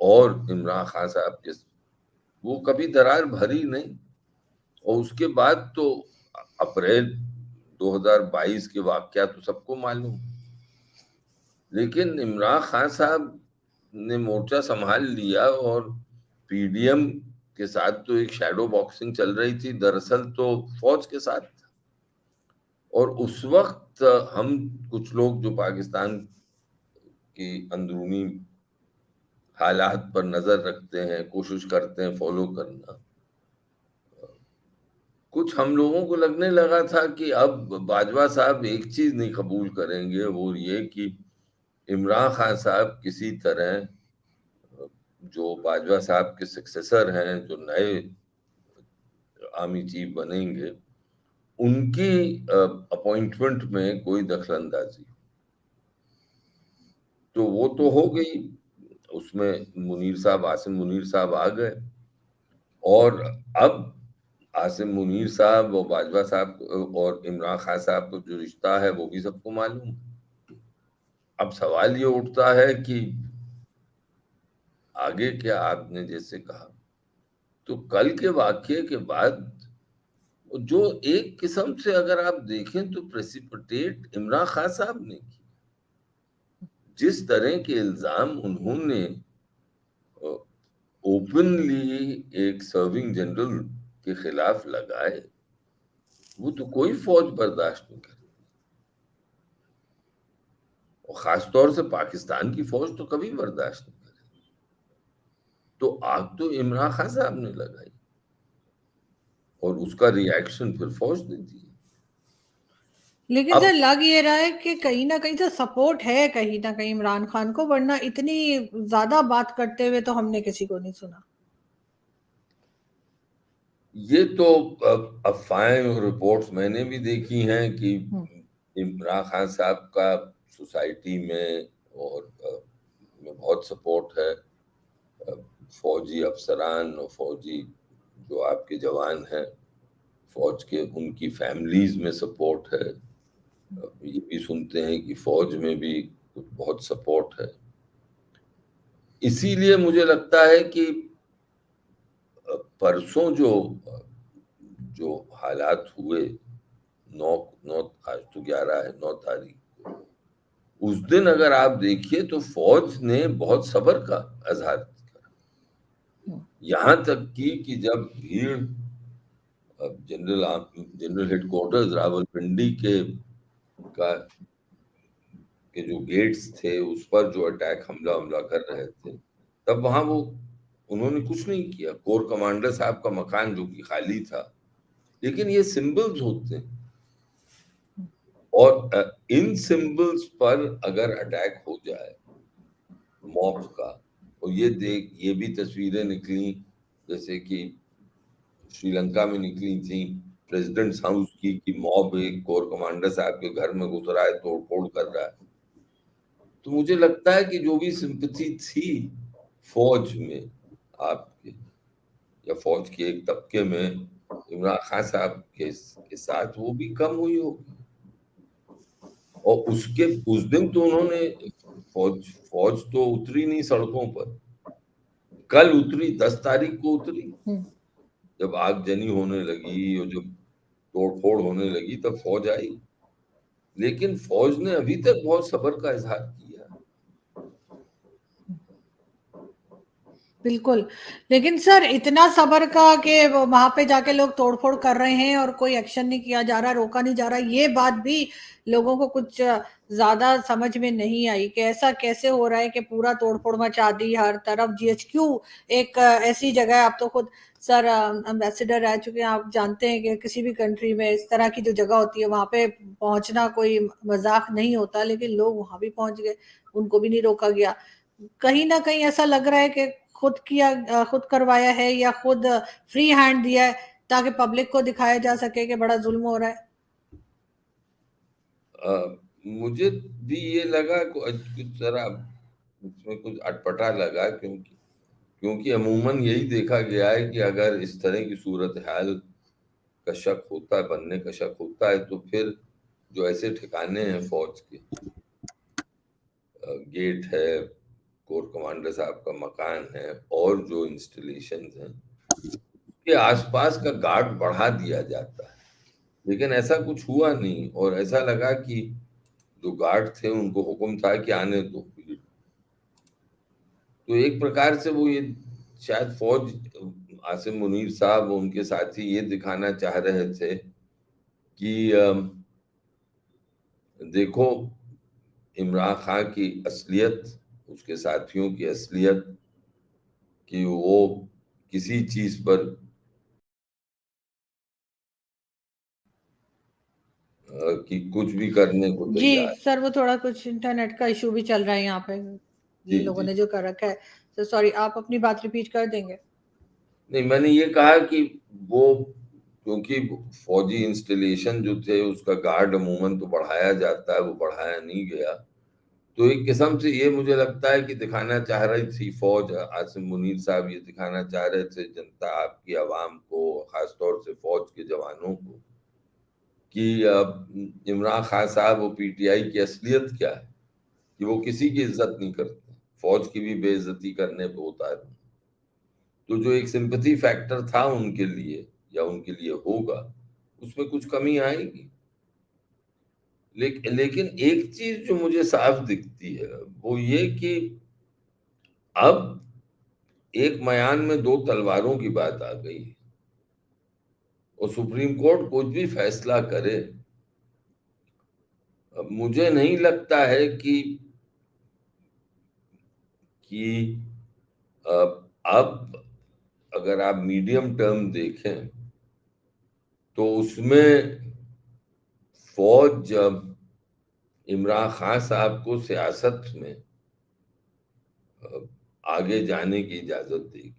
اور عمران خان صاحب کے وہ کبھی درار بھری نہیں. اور اس کے بعد تو اپریل 2022 کے واقعات تو سب کو معلوم. لیکن عمران خان صاحب نے مورچہ سنبھال لیا اور پی ڈی ایم کے ساتھ تو ایک شیڈو باکسنگ چل رہی تھی، دراصل تو فوج کے ساتھ. اور اس وقت ہم کچھ لوگ جو پاکستان کی اندرونی حالات پر نظر رکھتے ہیں، کوشش کرتے ہیں فالو کرنا، کچھ ہم لوگوں کو لگنے لگا تھا کہ اب باجوہ صاحب ایک چیز نہیں قبول کریں گے، وہ یہ کہ عمران خان صاحب کسی طرح جو باجوہ صاحب کے سکسیسر ہیں، جو نئے آرمی چیف بنیں گے، ان کی اپوائنٹمنٹ میں کوئی دخل اندازی. تو وہ تو ہو گئی، اس میں منیر صاحب، عاصم منیر صاحب آ گئے. اور اب عاصم منیر صاحب اور باجوہ صاحب اور عمران خان صاحب کا جو رشتہ ہے وہ بھی سب کو معلوم. اب سوال یہ اٹھتا ہے کہ آگے کیا. آپ نے جیسے کہا تو کل کے واقعے کے بعد جو ایک قسم سے اگر آپ دیکھیں تو پریسیپٹیٹ عمران خان صاحب نے کی، جس طرح کے الزام انہوں نے اوپنلی ایک سرونگ جنرل کے خلاف لگائے، وہ تو کوئی فوج برداشت نہیں کرتی. اور خاص طور سے پاکستان کی فوج تو کبھی برداشت نہیں کرتی. تو آگ تو عمران خان صاحب نے لگائی اور اس کا ری ایکشن پھر فوج نے دی. لیکن سر لگ یہ رہا ہے کہ کہیں نہ کہیں سے سپورٹ ہے کہیں نہ کہیں عمران خان کو، ورنہ اتنی زیادہ بات کرتے ہوئے تو ہم نے کسی کو نہیں سنا. یہ تو افواہیں اور رپورٹس میں نے بھی دیکھی ہیں کہ عمران خان صاحب کا سوسائٹی میں اور میں بہت سپورٹ ہے. فوجی افسران اور فوجی جو آپ کے جوان ہیں فوج کے، ان کی فیملیز میں سپورٹ ہے. یہ بھی سنتے ہیں کہ فوج میں بھی بہت سپورٹ ہے. اسی لیے مجھے لگتا ہے کہ پرسوں جو حالات ہوئے، آج تو 11 ہے، 9 تاریخ کو، اس دن اگر آپ دیکھیے تو فوج نے بہت صبر کا اظہار کیا. یہاں تک کہ جب بھیڑ جنرل ہیڈ کوارٹرز راولپنڈی کے جو گیٹس تھے اس پر جو اٹیک حملہ کر رہے تھے، تب وہاں انہوں نے کچھ نہیں کیا. کور کمانڈر صاحب کا مکان جو کہ خالی تھا. لیکن یہ سمبلز ہوتے ہیں اور ان سمبلز پر اگر اٹیک ہو جائے موب کا، اور یہ بھی تصویریں نکلی جیسے کہ سری لنکا میں نکلی تھیں پریزیڈنٹس ہاؤس کی، کہ موب ایک کور کمانڈر صاحب کے گھر میں گھس رہا ہے، توڑ پھوڑ کر رہا ہے. تو مجھے لگتا ہے کہ جو بھی سمپتھی تھی فوج میں آپ کے یا فوج کے ایک طبقے میں عمران خان صاحب کے ساتھ، وہ بھی کم ہوئی ہوگی. اور اس دن تو انہوں نے فوج تو اتری نہیں سڑکوں پر. کل اتری، 10 تاریخ کو اتری. جب آگ جنی ہونے لگی اور جب توڑ پھوڑ ہونے لگی تب فوج آئی. لیکن فوج نے ابھی تک بہت صبر کا اظہار کیا. بالکل. لیکن سر اتنا صبر کا کہ وہاں پہ جا کے لوگ توڑ پھوڑ کر رہے ہیں اور کوئی ایکشن نہیں کیا جا رہا، روکا نہیں جا رہا، یہ بات بھی لوگوں کو کچھ زیادہ سمجھ میں نہیں آئی کہ ایسا کیسے ہو رہا ہے کہ پورا توڑ پھوڑ مچا دی ہر طرف. جی ایچ کیو ایک ایسی جگہ ہے، آپ تو خود سر امبیسڈر رہ چکے ہیں، آپ جانتے ہیں کہ کسی بھی کنٹری میں اس طرح کی جو جگہ ہوتی ہے وہاں پہ پہنچنا کوئی مذاق نہیں ہوتا. لیکن لوگ وہاں بھی پہنچ گئے، ان کو بھی نہیں روکا گیا. کہیں نہ کہیں ایسا لگ رہا ہے کہ خود کروایا ہے یا خود فری ہینڈ دیا ہے تاکہ پبلک کو دکھایا جا سکے کہ بڑا ظلم ہو رہا ہے. مجھے بھی یہ لگا کچھ ذرا اس میں کچھ اٹپٹا لگا، کیونکہ عموماً یہی دیکھا گیا ہے کہ اگر اس طرح کی صورتحال کا شک ہوتا ہے، بننے کا شک ہوتا ہے، تو پھر جو ایسے ٹھکانے ہیں فوج کے، گیٹ ہے، کور کمانڈر صاحب کا مکان ہے اور جو انسٹالیشنز ہیں کے آس پاس کا گارڈ بڑھا دیا جاتا ہے، لیکن ایسا کچھ ہوا نہیں، اور ایسا لگا کہ جو گارڈ تھے ان کو حکم تھا کہ آنے دو. تو ایک پرکار سے وہ یہ شاید فوج، عاصم منیر صاحب ان کے ساتھی یہ دکھانا چاہ رہے تھے کہ دیکھو عمران خان کی اصلیت، اس کے ساتھیوں کی اصلیت، کہ وہ کسی چیز پر کہ کچھ بھی کرنے کو جی تیار. سر، وہ تھوڑا کچھ انٹرنیٹ کا ایشو بھی چل رہا ہے یہاں پہ، جی یہ لوگوں جی نے جو کر رکھا ہے. سر سوری، آپ اپنی بات ریپیٹ کر دیں گے؟ نہیں، میں نے یہ کہا کہ وہ کیونکہ فوجی انسٹالیشن جو تھے اس کا گارڈ عموماً تو بڑھایا جاتا ہے، وہ بڑھایا نہیں گیا. تو ایک قسم سے یہ مجھے لگتا ہے کہ دکھانا چاہ رہی تھی فوج، عاصم منیر صاحب یہ دکھانا چاہ رہے تھے جنتا، آپ کی عوام کو، خاص طور سے فوج کے جوانوں کو، کہ عمران خان صاحب و پی ٹی آئی کی اصلیت کیا ہے، کہ وہ کسی کی عزت نہیں کرتے، فوج کی بھی بے عزتی کرنے پہ اتار. تو جو ایک سمپتھی فیکٹر تھا ان کے لیے یا ان کے لیے ہوگا، اس میں کچھ کمی آئے گی. لیکن ایک چیز جو مجھے صاف دکھتی ہے وہ یہ کہ اب ایک میان میں دو تلواروں کی بات آ گئی، اور سپریم کورٹ کچھ بھی فیصلہ کرے، اب مجھے نہیں لگتا ہے کہ اب اگر آپ میڈیم ٹرم دیکھیں تو اس میں فوج عمران خان صاحب کو سیاست میں آگے جانے کی اجازت دے گی.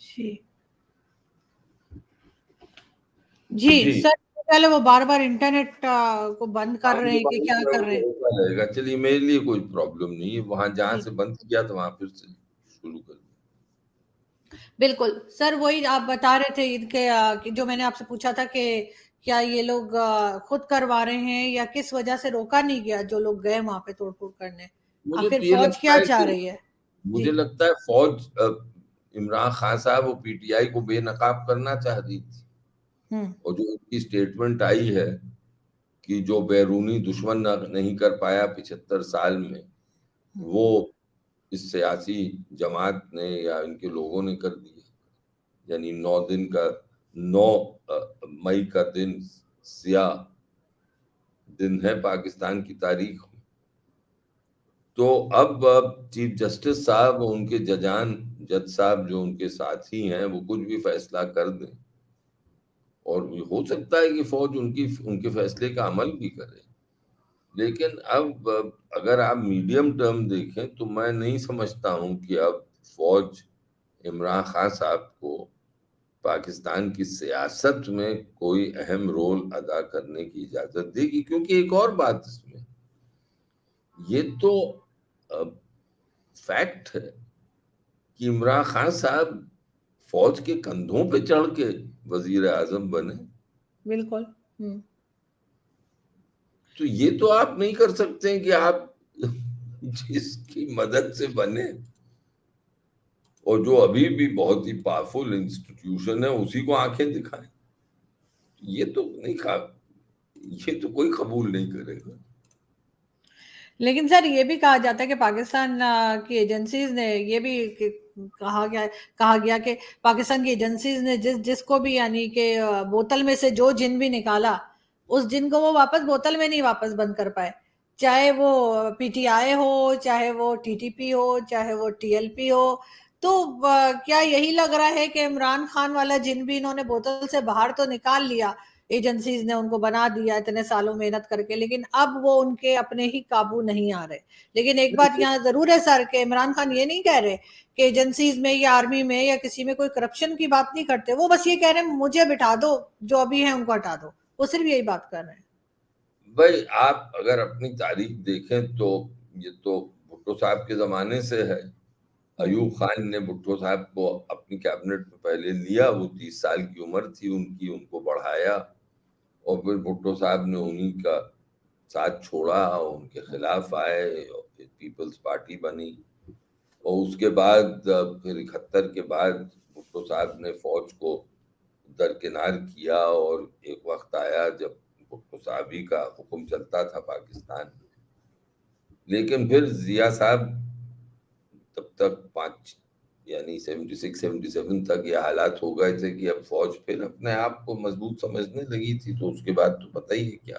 جی جی سر، پہلے وہ بار بار انٹرنیٹ کو بند کر رہے ہیں کہ کیا کر رہے ہیں؟ ہوتا رہے گا. چلیے، میرے لیے کوئی پرابلم نہیں ہے، وہاں جہاں جی سے بند کیا تو وہاں پھر سے شروع کر دیں. بالکل سر، وہی آپ بتا رہے تھے کہ جو میں نے آپ سے پوچھا تھا کہ کیا یہ لوگ خود کروا رہے ہیں یا کس وجہ سے روکا نہیں گیا جو لوگ گئے وہاں پہ توڑ پھوڑ کرنے؟ مجھے آخر تو یہ فوج لگتا کیا ہے چاہ کہ رہی ہے؟ مجھے جی لگتا ہے فوج عمران خان صاحب وہ پی ٹی آئی کو بے نقاب کرنا چاہ رہی تھی، ہوں اور جو ان کی سٹیٹمنٹ آئی ہے کہ جو بیرونی دشمن نہیں کر پایا 75 سال میں، وہ اس سیاسی جماعت نے یا ان کے لوگوں نے کر دیا. یعنی 9 مئی کا دن سیاہ دن ہے پاکستان کی تاریخ میں. تو اب چیف جسٹس صاحب، ان کے جج صاحب جو ان کے ساتھی ہیں، وہ کچھ بھی فیصلہ کر دیں، اور ہو سکتا ہے کہ فوج ان کے فیصلے کا عمل بھی کرے. لیکن اب اگر آپ میڈیم ٹرم دیکھیں تو میں نہیں سمجھتا ہوں کہ اب فوج عمران خان صاحب کو پاکستان کی سیاست میں کوئی اہم رول ادا کرنے کی اجازت دے گی. کیونکہ ایک اور بات اس میں یہ تو فیکٹ ہے کہ عمران خان صاحب فوج کے کندھوں پہ چڑھ کے وزیر اعظم بنے. بالکل. تو یہ تو آپ نہیں کر سکتے کہ آپ جس کی مدد سے بنے اور جو ابھی بھی بہت ہی پاورفل انسٹیٹیوشن ہے اسی کو آنکھیں دکھائیں. یہ تو نہیں یہ تو کوئی قبول نہیں کرے گا. لیکن سر، یہ بھی کہا جاتا ہے کہ پاکستان کی ایجنسیز نے یہ بھی کہا گیا کہ پاکستان کی ایجنسیز نے جس کو بھی یعنی کہ بوتل میں سے جو جن بھی نکالا اس جن کو وہ واپس بوتل میں نہیں واپس بند کر پائے، چاہے وہ پی ٹی آئی ہو، چاہے وہ ٹی ٹی پی ہو، چاہے وہ ٹی ایل پی ہو. تو کیا یہی لگ رہا ہے کہ عمران خان والا جن بھی انہوں نے بوتل سے باہر تو نکال لیا، ایجنسیز نے ان کو بنا دیا اتنے سالوں محنت کر کے، لیکن اب وہ ان کے اپنے ہی قابو نہیں آ رہے. لیکن ایک بات یہاں ضرور ہے سر کہ عمران خان یہ نہیں کہہ رہے کہ ایجنسیز میں یا آرمی میں یا کسی میں کوئی کرپشن کی بات نہیں کرتے، وہ بس یہ کہہ رہے ہیں مجھے بٹھا دو، جو ابھی ہیں ان کو ہٹا دو، وہ صرف یہی بات کر رہے ہیں. بھائی آپ اگر اپنی تاریخ دیکھیں تو یہ تو بھٹو صاحب کے زمانے سے ہے. ایوب خان نے بھٹو صاحب کو اپنی کیبنٹ میں پہلے لیا، وہ 30 سال کی عمر تھی ان کی، ان کو بڑھایا اور پھر بھٹو صاحب نے انہی کا ساتھ چھوڑا، ان کے خلاف آئے اور پھر پیپلز پارٹی بنی. اور اس کے بعد پھر 71 کے بعد بھٹو صاحب نے فوج کو درکنار کیا اور ایک وقت آیا جب بھٹو صاحب ہی کا حکم چلتا تھا پاکستان میں. لیکن پھر ضیاء صاحب تب تک یعنی 76 77 تک یہ حالات ہو گئے تھے کہ اب فوج پھر اپنے آپ کو مضبوط سمجھنے لگی تھی، تو اس کے بعد تو پتہ ہی ہے کیا.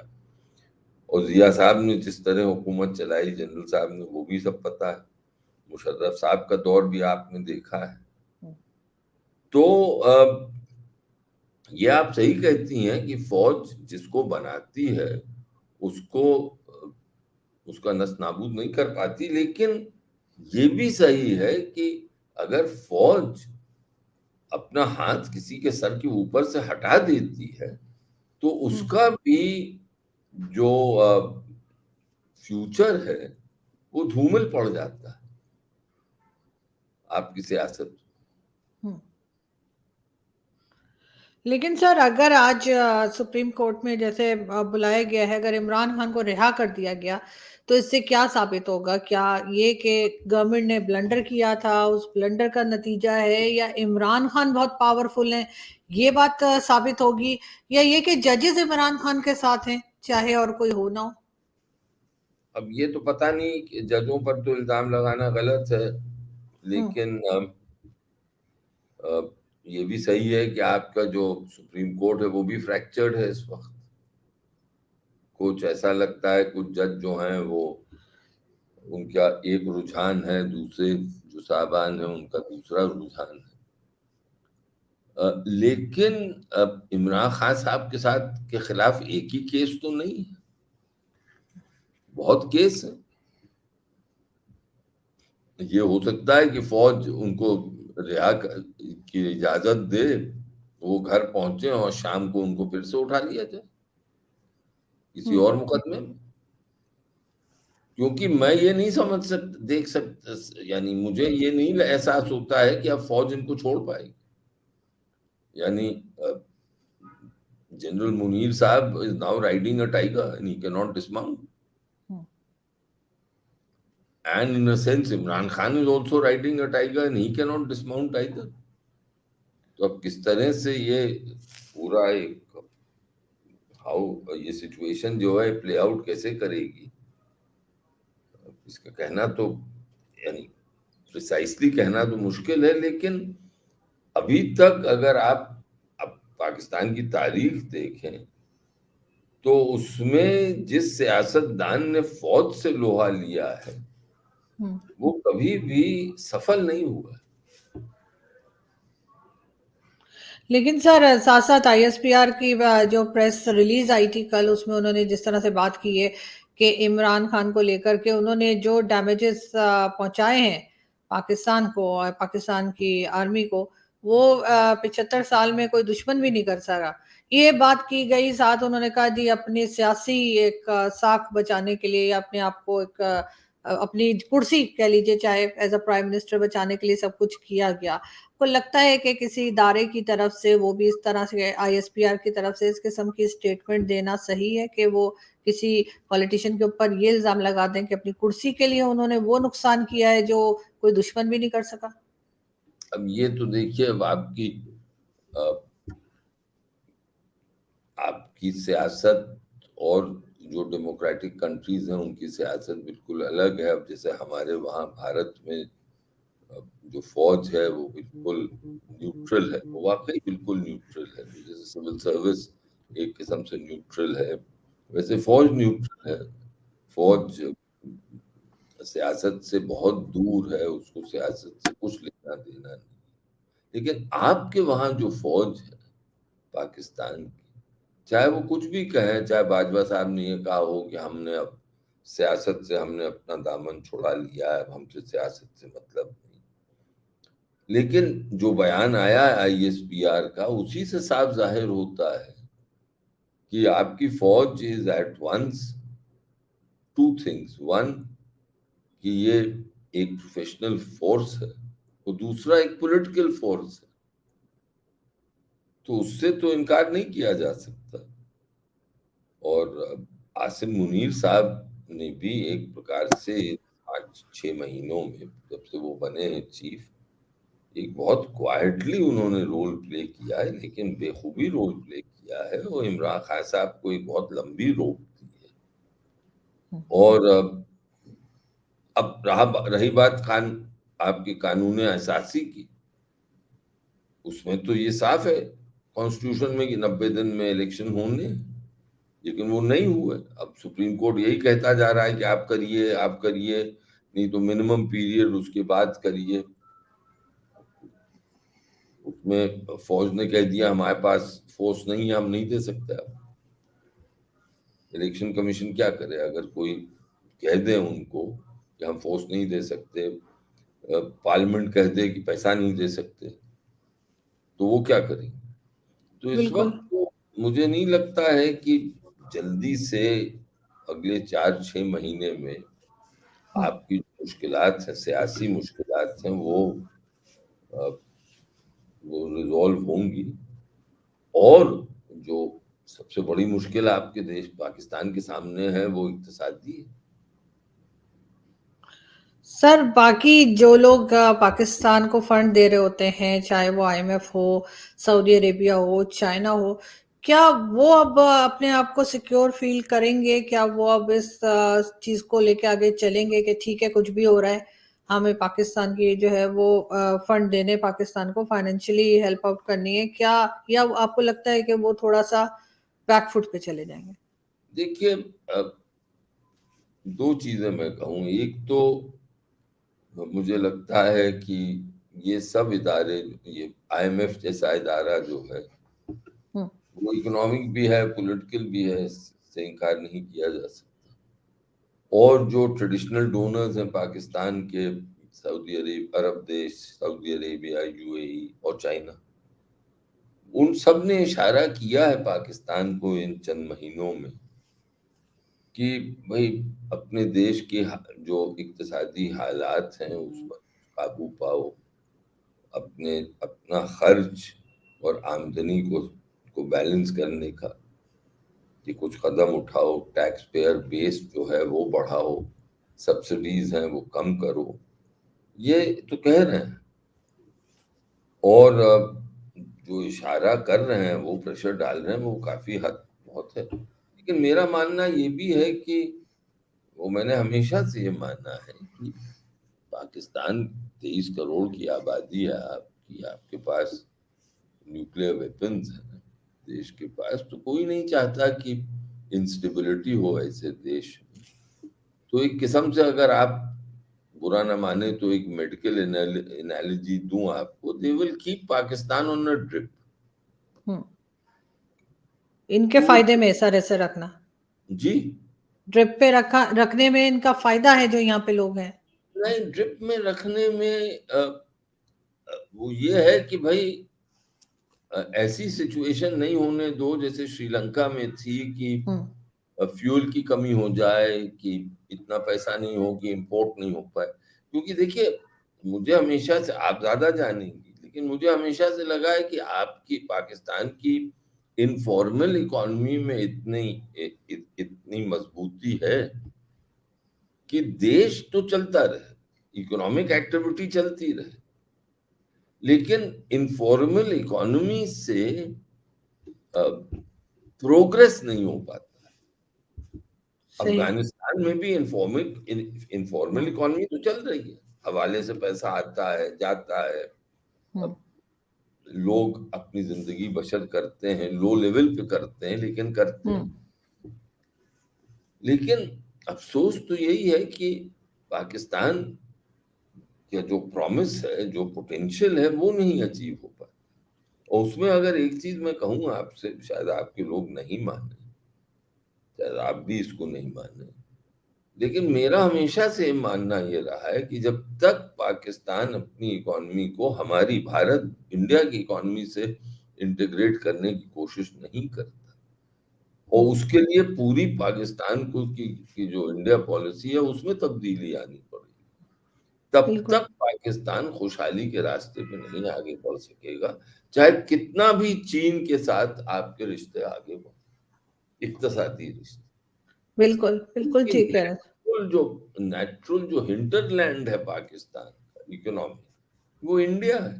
اور ضیاء صاحب نے جس طرح حکومت چلائی، جنرل صاحب نے، وہ بھی سب پتہ ہے. مشرف صاحب کا دور بھی آپ نے دیکھا ہے. تو یہ آپ صحیح کہتی ہیں کہ فوج جس کو بناتی ہے اس کو اس کا نس نابود نہیں کر پاتی، لیکن یہ بھی صحیح ہے کہ اگر فوج اپنا ہاتھ کسی کے سر کے اوپر سے ہٹا دیتی ہے تو اس کا بھی جو فیوچر ہے وہ دھومل پڑ جاتا ہے آپ کی سیاست. لیکن سر اگر آج سپریم کورٹ میں جیسے بلایا گیا ہے، اگر عمران خان کو رہا کر دیا گیا تو اس سے کیا ثابت ہوگا؟ کیا یہ کہ گورنمنٹ نے بلنڈر کیا تھا، اس بلنڈر کا نتیجہ ہے، یا عمران خان بہت پاورفل ہیں، یہ بات ثابت ہوگی، یا یہ کہ ججز عمران خان کے ساتھ ہیں چاہے اور کوئی ہو نہ ہو؟ اب یہ تو پتہ نہیں کہ ججوں پر تو الزام لگانا غلط ہے، لیکن یہ بھی صحیح ہے کہ آپ کا جو سپریم کورٹ ہے وہ بھی فریکچرڈ ہے اس وقت. کچھ ایسا لگتا ہے کچھ جج جو ہیں وہ ان کا ایک رجحان ہے، دوسرے جو صاحبان ہیں ان کا دوسرا رجحان ہے. لیکن اب عمران خان صاحب کے ساتھ کے خلاف ایک ہی کیس تو نہیں ہے، بہت کیس ہیں. یہ ہو سکتا ہے کہ فوج ان کو رہا کی اجازت دے، وہ گھر پہنچے اور شام کو ان کو پھر سے اٹھا لیا جائے کسی اور مقدمے میں. کیونکہ میں یہ نہیں سمجھ دیکھ سکتا، یعنی مجھے یہ نہیں احساس ہوتا ہے کہ اب فوج ان کو چھوڑ پائے گی. یعنی جنرل منیر صاحب is now riding a tiger and he cannot dismount. And in a sense Imran Khan is also riding a tiger and he cannot dismount either. تو اب کس طرح سے یہ پورا ایک یہ سچویشن جو ہے پلے آؤٹ کیسے کرے گی، اس کا کہنا تو یعنی پریسائسلی کہنا تو مشکل ہے. لیکن ابھی تک اگر آپ اب پاکستان کی تاریخ دیکھیں تو اس میں جس سیاست دان نے فوج سے لوہا لیا ہے وہ کبھی بھی سفل نہیں ہوا. لیکن سر ساتھ ساتھ آئی ایس پی آر کی جو پریس ریلیز آئی تھی کل، اس میں انہوں نے جس طرح سے بات کی ہے کہ عمران خان کو لے کر کے انہوں نے جو ڈیمیجز پہنچائے ہیں پاکستان کو اور پاکستان کی آرمی کو، وہ 75 سال میں کوئی دشمن بھی نہیں کر سکا. یہ بات کی گئی. ساتھ انہوں نے کہا جی اپنی سیاسی ایک ساکھ بچانے کے لیے یا اپنے آپ کو ایک اپنی کرسی کہہ لیجیے چاہے ایز اے پرائم منسٹر بچانے کے لیے سب کچھ کیا گیا. کو لگتا ہے کہ کسی ادارے کی طرف سے وہ بھی اس طرح سے آئی ایس پی آر کی طرف سے اس قسم کی اسٹیٹمنٹ دینا صحیح ہے کہ وہ کسی پولیٹیشین کے اوپر یہ الزام لگا دیں کہ اپنی کرسی کے لیے انہوں نے وہ نقصان کیا ہے جو کوئی دشمن بھی نہیں کر سکا؟ اب یہ تو دیکھیے اب آپ کی سیاست اور جو ڈیموکریٹک کنٹریز ہیں ان کی سیاست بالکل الگ ہے. اب جیسے ہمارے وہاں بھارت میں جو فوج ہے وہ بالکل نیوٹرل ہے، وہ واقعی بالکل نیوٹرل ہے، جیسے سول سروس ایک قسم سے نیوٹرل ہے ویسے فوج نیوٹرل ہے۔ فوج سیاست سے بہت دور ہے، اس کو سیاست سے کچھ لینا دینا نہیں، لیکن آپ کے وہاں جو فوج ہے پاکستان کی، چاہے وہ کچھ بھی کہیں، چاہے باجوہ صاحب نے یہ کہا ہو کہ ہم نے اب سیاست سے ہم نے اپنا دامن چھڑا لیا ہے، اب ہم سے سیاست سے مطلب نہیں، لیکن جو بیان آیا ہے ISPR کا، اسی سے صاف ظاہر ہوتا ہے کہ آپ کی فوج is at once two things, one کہ یہ ایک پروفیشنل فورس ہے، اور دوسرا ایک پولیٹیکل فورس ہے، تو اس سے تو انکار نہیں کیا جا سکتا۔ اور عاصم منیر صاحب نے بھی ایک پرکار سے 5-6 مہینوں میں جب سے وہ بنے ہیں چیف، ایک بہت کوائٹلی انہوں نے رول پلے کیا ہے، لیکن بے خوبی رول پلے کیا ہے، اور عمران خان صاحب کو ایک بہت لمبی روپ دی ہے۔ اور اب رہی بات آپ کی قانون اساسی کی، اس میں تو یہ صاف ہے کانسٹیٹیوشن میں کہ 90 دن میں الیکشن ہونے، لیکن وہ نہیں ہوئے۔ اب سپریم کورٹ یہی کہتا جا رہا ہے کہ آپ کریے نہیں تو منیمم پیریڈ اس کے بعد کریے۔ اس میں فوج نے کہہ دیا ہمارے پاس فورس نہیں ہے، ہم نہیں دے سکتے۔ اب الیکشن کمیشن کیا کرے؟ اگر کوئی کہہ دیں ان کو کہ ہم فورس نہیں دے سکتے، پارلیمنٹ کہہ دے کہ پیسہ نہیں دے سکتے، تو وہ کیا کریں؟ تو اس بالکل وقت تو مجھے نہیں لگتا ہے کہ جلدی سے اگلے 4-6 مہینے میں آپ کی جو مشکلات ہیں، سیاسی مشکلات ہیں، وہ ریزالو ہوں گی۔ اور جو سب سے بڑی مشکل آپ کے دیش پاکستان کے سامنے ہے وہ اقتصادی ہے۔ سر، باقی جو لوگ پاکستان کو فنڈ دے رہے ہوتے ہیں، چاہے وہ IMF ہو، سعودی عربیہ ہو، چائنا ہو، کیا وہ اب اپنے آپ کو سیکیور فیل کریں گے؟ کیا وہ اب اس چیز کو لے کے آگے چلیں گے کہ ٹھیک ہے کچھ بھی ہو رہا ہے، ہمیں پاکستان کی جو ہے وہ فنڈ دینے، پاکستان کو فائنینشلی ہیلپ آؤٹ کرنی ہے کیا؟ یا آپ کو لگتا ہے کہ وہ تھوڑا سا بیک فٹ پہ چلے جائیں گے؟ دیکھیے، دو چیزیں میں کہوں۔ ایک تو مجھے لگتا ہے کہ یہ سب ادارے، یہ IMF جیسا ادارہ جو ہے وہ اکنامک بھی ہے، پولیٹیکل بھی ہے، اس سے انکار نہیں کیا جا سکتا۔ اور جو ٹریڈیشنل ڈونرز ہیں پاکستان کے، عرب دیش، سعودی عربیہ، UAE اور چائنا، ان سب نے اشارہ کیا ہے پاکستان کو ان چند مہینوں میں کہ بھئی اپنے دیش کے جو اقتصادی حالات ہیں اس پر قابو پاؤ، اپنا خرچ اور آمدنی کو بیلنس کرنے کا کہ کچھ قدم اٹھاؤ، ٹیکس پیئر بیس جو ہے وہ بڑھاؤ، سبسڈیز ہیں وہ کم کرو، یہ تو کہہ رہے ہیں۔ اور جو اشارہ کر رہے ہیں، وہ پریشر ڈال رہے ہیں، وہ کافی حد بہت ہے۔ لیکن میرا ماننا یہ بھی ہے کہ وہ میں نے ہمیشہ سے یہ ماننا ہے کہ پاکستان 23 کروڑ کی آبادی ہے آپ کے پاس نیوکلیر ویپنز ہیں دیش کے پاس، تو کوئی نہیں چاہتا کہ انسٹیبلٹی ہو ایسے دیش میں۔ تو ایک قسم سے اگر آپ برا نہ مانے تو ایک میڈیکل انالوجی دوں آپ کو، they will keep Pakistan on a drip۔ ان کے فائدے میں سر ایسے رکھنا، جی ڈرپ پہ رکھنے میں ان کا فائدہ ہے جو یہاں پہ لوگ ہیں؟ نہیں، ڈرپ میں رکھنے میں وہ یہ ہے کہ بھائی ایسی سچویشن نہیں ہونے دو جیسے سری لنکا میں تھی کہ فیول کی کمی ہو جائے، کہ اتنا پیسہ نہیں ہو کہ امپورٹ نہیں ہو پائے۔ کیونکہ دیکھیے، مجھے ہمیشہ سے، آپ زیادہ جانیں گی، لیکن مجھے ہمیشہ سے لگا ہے کہ آپ کی پاکستان کی انفارمل اکانومی میں اتنی مضبوطی ہے کہ دیش تو چلتا رہے، اکنامک ایکٹیویٹی چلتی رہے، لیکن انفارمل اکانومی سے پروگریس نہیں ہو پاتا۔ صحیح۔ افغانستان میں بھی انفارمل اکانومی تو چل رہی ہے، حوالے سے پیسہ آتا ہے جاتا ہے، اب لوگ اپنی زندگی بسر کرتے ہیں، لو لیول پہ کرتے ہیں لیکن کرتے ہیں۔ لیکن افسوس تو یہی ہے کہ پاکستان کا جو پرومس ہے، جو پوٹینشیل ہے، وہ نہیں اچیو ہو پاتا۔ اور اس میں اگر ایک چیز میں کہوں آپ سے، شاید آپ کے لوگ نہیں مانیں، شاید آپ بھی اس کو نہیں مانیں، لیکن میرا ہمیشہ سے ماننا یہ رہا ہے کہ جب تک پاکستان اپنی اکانومی کو ہماری بھارت انڈیا کی اکانومی سے انٹیگریٹ کرنے کی کوشش نہیں کرتا، اور اس کے لیے پوری پاکستان کو کی جو انڈیا پالیسی ہے اس میں تبدیلی آنی پڑے گی، تب بالکل تک پاکستان خوشحالی کے راستے پہ نہیں آگے بڑھ سکے گا، چاہے کتنا بھی چین کے ساتھ آپ کے رشتے آگے بڑھیں، اقتصادی رشتے۔ بالکل بالکل ٹھیک کہہ رہے ہیں۔ نیچرل جو ہنٹر لینڈ ہے پاکستان کا اکنامی، وہ انڈیا ہے۔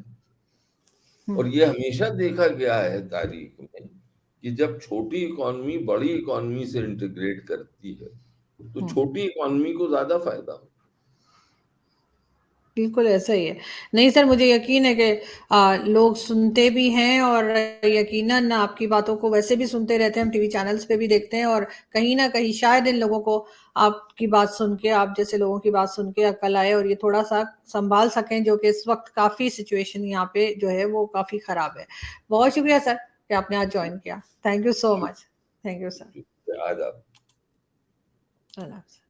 اور یہ ہمیشہ دیکھا گیا ہے تاریخ میں کہ جب چھوٹی اکانومی بڑی اکانومی سے انٹیگریٹ کرتی ہے تو چھوٹی اکانومی کو زیادہ فائدہ ہوتا ہے۔ بالکل ایسا ہی ہے۔ نہیں سر، مجھے یقین ہے کہ لوگ سنتے بھی ہیں، اور یقیناً آپ کی باتوں کو ویسے بھی سنتے رہتے ہیں، ہم ٹی وی چینلز پہ بھی دیکھتے ہیں، اور کہیں نہ کہیں شاید ان لوگوں کو آپ کی بات سن کے، آپ جیسے لوگوں کی بات سن کے عقل آئے اور یہ تھوڑا سا سنبھال سکیں، جو کہ اس وقت کافی سچویشن یہاں پہ جو ہے وہ کافی خراب ہے۔ بہت شکریہ سر کہ آپ نے آج جوائن کیا۔ Thank you so much. Thank you sir. آج آپ اللہ حافظ۔